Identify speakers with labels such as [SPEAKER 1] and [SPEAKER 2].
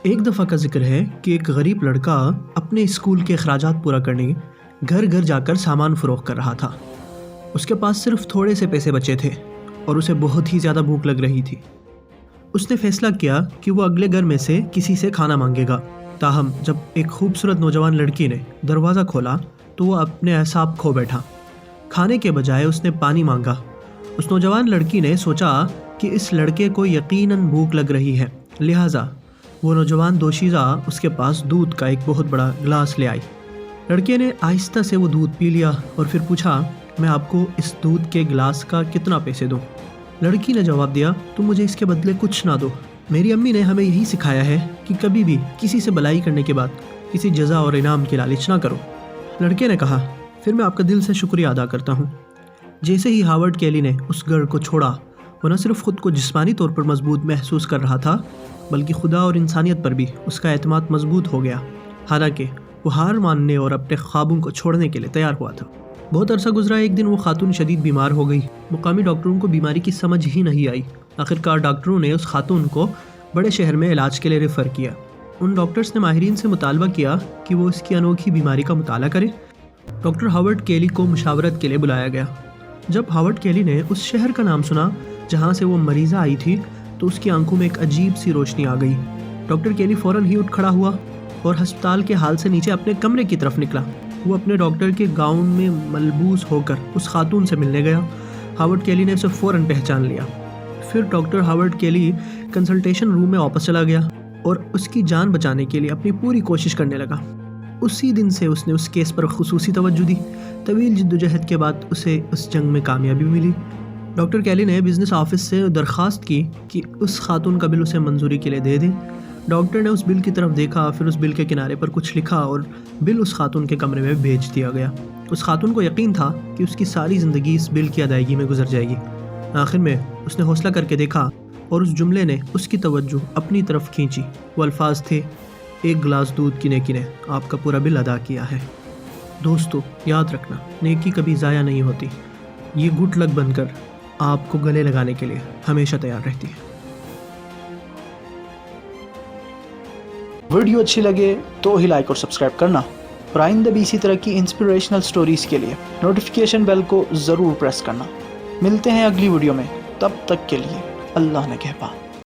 [SPEAKER 1] ایک دفعہ کا ذکر ہے کہ ایک غریب لڑکا اپنے اسکول کے اخراجات پورا کرنے گھر گھر جا کر سامان فروخت کر رہا تھا۔ اس کے پاس صرف تھوڑے سے پیسے بچے تھے اور اسے بہت ہی زیادہ بھوک لگ رہی تھی۔ اس نے فیصلہ کیا کہ وہ اگلے گھر میں سے کسی سے کھانا مانگے گا۔ تاہم جب ایک خوبصورت نوجوان لڑکی نے دروازہ کھولا تو وہ اپنے اعصاب کھو بیٹھا۔ کھانے کے بجائے اس نے پانی مانگا۔ اس نوجوان لڑکی نے سوچا کہ اس لڑکے کو یقیناً بھوک لگ رہی ہے، لہٰذا وہ نوجوان دوشیزہ اس کے پاس دودھ کا ایک بہت بڑا گلاس لے آئی۔ لڑکے نے آہستہ سے وہ دودھ پی لیا اور پھر پوچھا، میں آپ کو اس دودھ کے گلاس کا کتنا پیسے دوں؟ لڑکی نے جواب دیا، تم مجھے اس کے بدلے کچھ نہ دو۔ میری امی نے ہمیں یہی سکھایا ہے کہ کبھی بھی کسی سے بلائی کرنے کے بعد کسی جزا اور انعام کی لالچ نہ کرو۔ لڑکے نے کہا، پھر میں آپ کا دل سے شکریہ ادا کرتا ہوں۔ جیسے ہی ہاورڈ کیلی نے اس گھر کو چھوڑا، وہ نہ صرف خود کو جسمانی طور پر مضبوط محسوس کر رہا تھا بلکہ خدا اور انسانیت پر بھی اس کا اعتماد مضبوط ہو گیا، حالانکہ وہ ہار ماننے اور اپنے خوابوں کو چھوڑنے کے لیے تیار ہوا تھا۔ بہت عرصہ گزرا، ایک دن وہ خاتون شدید بیمار ہو گئی۔ مقامی ڈاکٹروں کو بیماری کی سمجھ ہی نہیں آئی۔ آخرکار ڈاکٹروں نے اس خاتون کو بڑے شہر میں علاج کے لیے ریفر کیا۔ ان ڈاکٹرز نے ماہرین سے مطالبہ کیا کہ وہ اس کی انوکھی بیماری کا مطالعہ کریں۔ ڈاکٹر ہاورڈ کیلی کو مشاورت کے لیے بلایا گیا۔ جب ہاورڈ کیلی نے اس شہر کا نام سنا جہاں سے وہ مریضہ آئی تھی تو اس کی آنکھوں میں ایک عجیب سی روشنی آ گئی۔ ڈاکٹر کیلی فوراً ہی اٹھ کھڑا ہوا اور ہسپتال کے ہال سے نیچے اپنے کمرے کی طرف نکلا۔ وہ اپنے ڈاکٹر کے گاؤن میں ملبوس ہو کر اس خاتون سے ملنے گیا۔ ہاورڈ کیلی نے اسے فوراً پہچان لیا۔ پھر ڈاکٹر ہاورڈ کیلی کنسلٹیشن روم میں واپس چلا گیا اور اس کی جان بچانے کے لیے اپنی پوری کوشش کرنے لگا۔ اسی دن سے اس نے اس کیس پر خصوصی توجہ دی۔ طویل جدوجہد کے بعد اسے اس جنگ میں کامیابی ملی۔ ڈاکٹر کیلی نے بزنس آفس سے درخواست کی کہ اس خاتون کا بل اسے منظوری کے لیے دے دیں۔ ڈاکٹر نے اس بل کی طرف دیکھا، پھر اس بل کے کنارے پر کچھ لکھا اور بل اس خاتون کے کمرے میں بھیج دیا گیا۔ اس خاتون کو یقین تھا کہ اس کی ساری زندگی اس بل کی ادائیگی میں گزر جائے گی۔ آخر میں اس نے حوصلہ کر کے دیکھا اور اس جملے نے اس کی توجہ اپنی طرف کھینچی۔ وہ الفاظ تھے، ایک گلاس دودھ کی نیکی نے آپ کا پورا بل ادا کیا ہے۔ دوستو، یاد رکھنا، نیکی کبھی ضائع نہیں ہوتی۔ یہ گڈ لک بن کر آپ کو گلے لگانے کے لیے ہمیشہ تیار رہتی ہے۔
[SPEAKER 2] ویڈیو اچھی لگے تو ہی لائک اور سبسکرائب کرنا، اور آئندہ بھی اسی طرح کی انسپریشنل سٹوریز کے لیے نوٹیفیکیشن بیل کو ضرور پریس کرنا۔ ملتے ہیں اگلی ویڈیو میں، تب تک کے لیے اللہ نگہبان۔